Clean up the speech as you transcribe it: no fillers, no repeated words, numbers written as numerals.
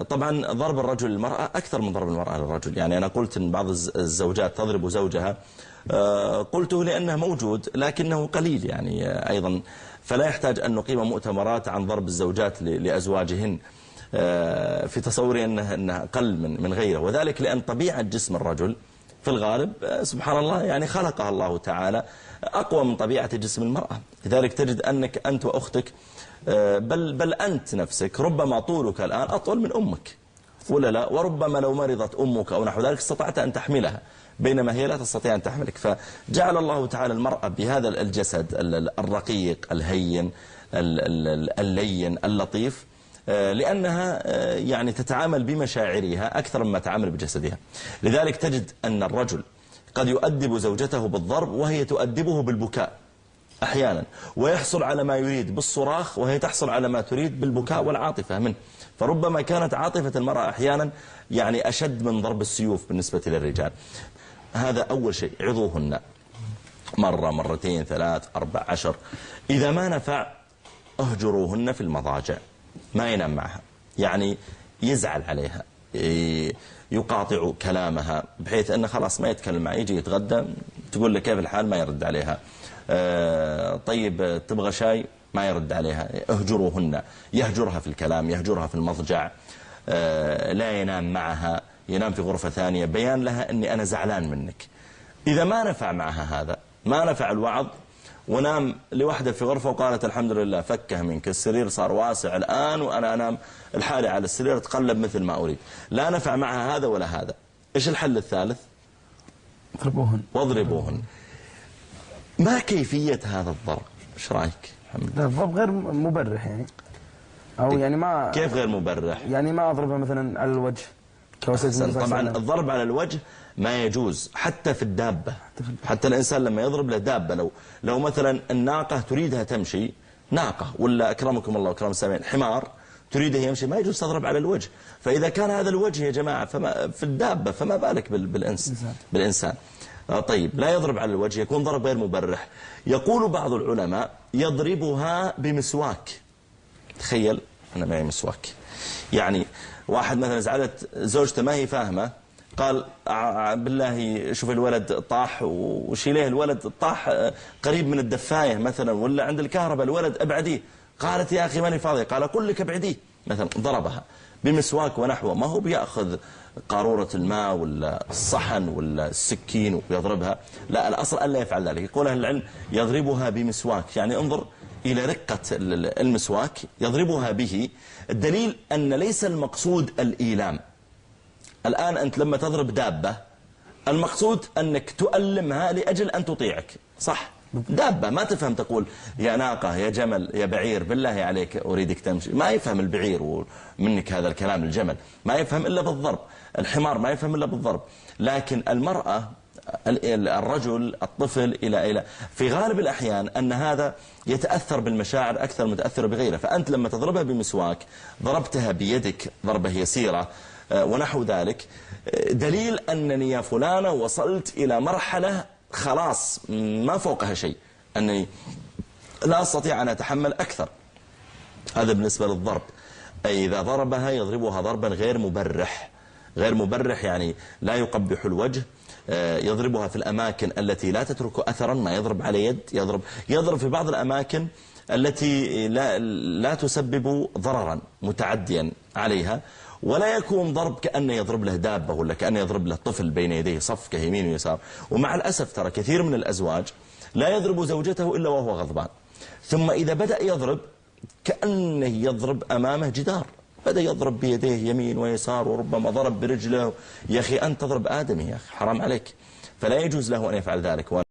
طبعا ضرب الرجل للمرأة أكثر من ضرب المرأة للرجل. يعني أنا قلت أن بعض الزوجات تضرب زوجها، قلته لأنه موجود لكنه قليل يعني أيضا، فلا يحتاج أن نقيم مؤتمرات عن ضرب الزوجات لأزواجهن في تصوري أنه أقل من غيره، وذلك لأن طبيعة جسم الرجل في الغالب سبحان الله يعني خلقها الله تعالى أقوى من طبيعة جسم المرأة. لذلك تجد أنك أنت وأختك بل أنت نفسك ربما طولك الآن أطول من أمك ولا لا، وربما لو مرضت أمك أو نحو ذلك استطعت أن تحملها بينما هي لا تستطيع أن تحملك. فجعل الله تعالى المرأة بهذا الجسد الرقيق الهين اللين اللطيف لأنها يعني تتعامل بمشاعرها أكثر مما تعامل بجسدها. لذلك تجد أن الرجل قد يؤدب زوجته بالضرب وهي تؤدبه بالبكاء أحيانا، ويحصل على ما يريد بالصراخ وهي تحصل على ما تريد بالبكاء والعاطفة منه. فربما كانت عاطفة المرأة أحيانا يعني أشد من ضرب السيوف بالنسبة للرجال. هذا أول شيء. عظوهن مرة مرتين 3 4 10. إذا ما نفع اهجروهن في المضاجع، ما ينام معها، يعني يزعل عليها، يقاطع كلامها بحيث أنه خلاص ما يتكلم معها، يجي يتغدى تقول له كيف الحال ما يرد عليها، طيب تبغى شاي ما يرد عليها. اهجروهن، يهجرها في الكلام، يهجرها في المضجع، لا ينام معها، ينام في غرفة ثانية، بيان لها أني أنا زعلان منك. إذا ما نفع معها هذا، ما نفع الوعظ، ونام لوحده في غرفة وقالت الحمد لله فكه منك، السرير صار واسع الآن وأنا أنام الحالي على السرير أتقلب مثل ما أريد، لا نفع معها هذا ولا هذا، إيش الحل الثالث؟ واضربوهن. ما كيفية هذا الضرب؟ إيش رأيك محمد؟ الضرب غير مبرح يعني، أو يعني ما كيف غير مبرح؟ يعني ما أضربها مثلا على الوجه طبعا الضرب على الوجه ما يجوز حتى في الدابة. حتى الإنسان لما يضرب له دابة، لو مثلا الناقة تريدها تمشي، ناقة ولا أكرمكم الله وأكرم السامعين حمار تريده يمشي، ما يجوز تضرب على الوجه. فإذا كان هذا الوجه يا جماعة فما في الدابة فما بالك بالإنسان. طيب لا يضرب على الوجه، يكون ضرب غير مبرح. يقول بعض العلماء يضربها بمسواك. تخيل أنا معي مسواك، يعني واحد مثلا زعلت زوجته ما هي فاهمة، قال بالله شوف الولد طاح وشيليه، الولد طاح قريب من الدفاية مثلا ولا عند الكهرباء، الولد ابعديه. قالت يا أخي ماني فاضية، قال أقول لك ابعديه مثلا. ضربها بمسواك ونحوه، ما هو بيأخذ قارورة الماء ولا الصحن ولا السكين ويضربها، لا، الأصل ألا يفعل ذلك. يقول أهل العلم يضربها بمسواك، يعني انظر إلى رقة المسواك يضربها به. الدليل أن ليس المقصود الإيلام. الآن أنت لما تضرب دابة المقصود أنك تؤلمها لأجل أن تطيعك، صح؟ دابة ما تفهم تقول يا ناقة يا جمل يا بعير بالله عليك أريدك تمشي، ما يفهم البعير ومنك هذا الكلام، الجمل ما يفهم إلا بالضرب، الحمار ما يفهم إلا بالضرب. لكن المرأة، الرجل، الطفل إلى في غالب الأحيان أن هذا يتأثر بالمشاعر أكثر متأثر بغيره. فأنت لما تضربها بمسواك ضربتها بيدك ضربة يسيرة ونحو ذلك، دليل أنني يا فلانة وصلت إلى مرحلة خلاص ما فوقها شيء، أنني لا أستطيع أن أتحمل أكثر. هذا بالنسبة للضرب. أي إذا ضربها يضربها ضربا غير مبرح. غير مبرح يعني لا يقبح الوجه، يضربها في الأماكن التي لا تترك أثرا، ما يضرب على يد، يضرب في بعض الأماكن التي لا تسبب ضررا متعديا عليها، ولا يكون ضرب كأنه يضرب له دابة ولا كأنه يضرب له طفل بين يديه صفقة يمين ويسار. ومع الأسف ترى كثير من الأزواج لا يضرب زوجته إلا وهو غضبان، ثم إذا بدأ يضرب كأنه يضرب أمامه جدار، بدأ يضرب بيديه يمين ويسار وربما ضرب برجله. يا أخي أنت تضرب آدمي، يا أخي حرام عليك. فلا يجوز له أن يفعل ذلك.